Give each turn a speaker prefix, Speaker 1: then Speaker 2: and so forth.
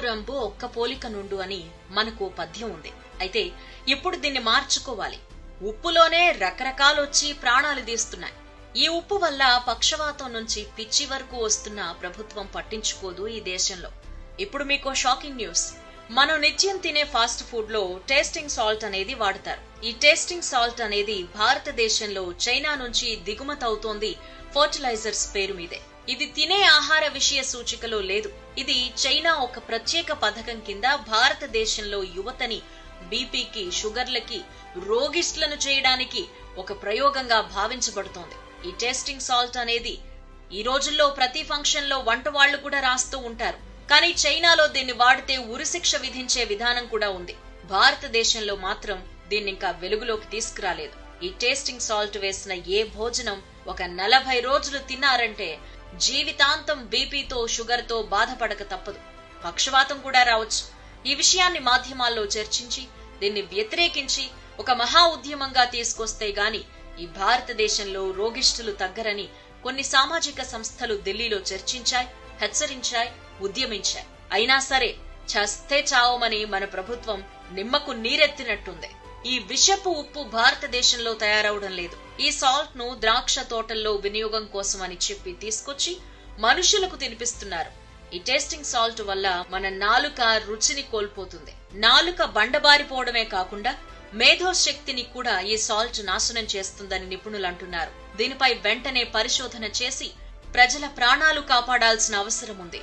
Speaker 1: రంబు ఒక్క పోలిక నుండు అని మనకు పద్యం ఉంది. అయితే ఇప్పుడు దీన్ని మార్చుకోవాలి. ఉప్పులోనే రకరకాలొచ్చి ప్రాణాలు తీస్తున్నాయి. ఈ ఉప్పు వల్ల పక్షవాతం నుంచి పిచ్చి వరకు వస్తున్న ప్రభుత్వం పట్టించుకోదు ఈ దేశంలో. ఇప్పుడు మీకో షాకింగ్ న్యూస్. మనం నిత్యం తినే ఫాస్ట్ ఫుడ్ లో టేస్టింగ్ సాల్ట్ అనేది వాడతారు. ఈ టేస్టింగ్ సాల్ట్ అనేది భారతదేశంలో చైనా నుంచి దిగుమతి అవుతోంది ఫర్టిలైజర్స్ పేరు మీదే. ఇది తినే ఆహార విషయ సూచికలో లేదు. ఇది చైనా ఒక ప్రత్యేక పథకం కింద భారతదేశంలో యువతని బీపీకి, షుగర్లకి, రోగిష్ట్లను చేయడానికి ఒక ప్రయోగంగా భావించబడుతోంది. ఈ టేస్టింగ్ సాల్ట్ అనేది ఈ రోజుల్లో ప్రతి ఫంక్షన్ లో వంట వాళ్లు కూడా రాస్తూ ఉంటారు. కానీ చైనాలో దీన్ని వాడితే ఉరిశిక్ష విధించే విధానం కూడా ఉంది. భారతదేశంలో మాత్రం దీన్ని ఇంకా వెలుగులోకి తీసుకురాలేదు. ఈ టేస్టింగ్ సాల్ట్ వేసిన ఏ భోజనం ఒక 40 రోజులు తిన్నారంటే జీవితాంతం బీపీతో, షుగర్తో బాధపడక తప్పదు. పక్షవాతం కూడా రావచ్చు. ఈ విషయాన్ని మాధ్యమాల్లో చర్చించి దీన్ని వ్యతిరేకించి ఒక మహా ఉద్యమంగా తీసుకొస్తే గాని ఈ భారతదేశంలో రోగిష్ఠులు తగ్గరని కొన్ని సామాజిక సంస్థలు ఢిల్లీలో చర్చించాయి, హెచ్చరించాయి, ఉద్యమించాయి. అయినా సరే చస్తే చావమని మన ప్రభుత్వం నిమ్మకు నీరెత్తినట్టుంది. ఈ విషపు ఉప్పు భారతదేశంలో తయారవడం లేదు. ఈ సాల్ట్ ను ద్రాక్ష తోటల్లో వినియోగం కోసమని చెప్పి తీసుకొచ్చి మనుషులకు తినిపిస్తున్నారు. ఈ టేస్టింగ్ సాల్ట్ వల్ల మన నాలుక రుచిని కోల్పోతుంది. నాలుక బండబారిపోవడమే కాకుండా మేధోశక్తిని కూడా ఈ సాల్ట్ నాశనం చేస్తుందని నిపుణులు అంటున్నారు. దీనిపై వెంటనే పరిశోధన చేసి ప్రజల ప్రాణాలు కాపాడాల్సిన అవసరం ఉంది.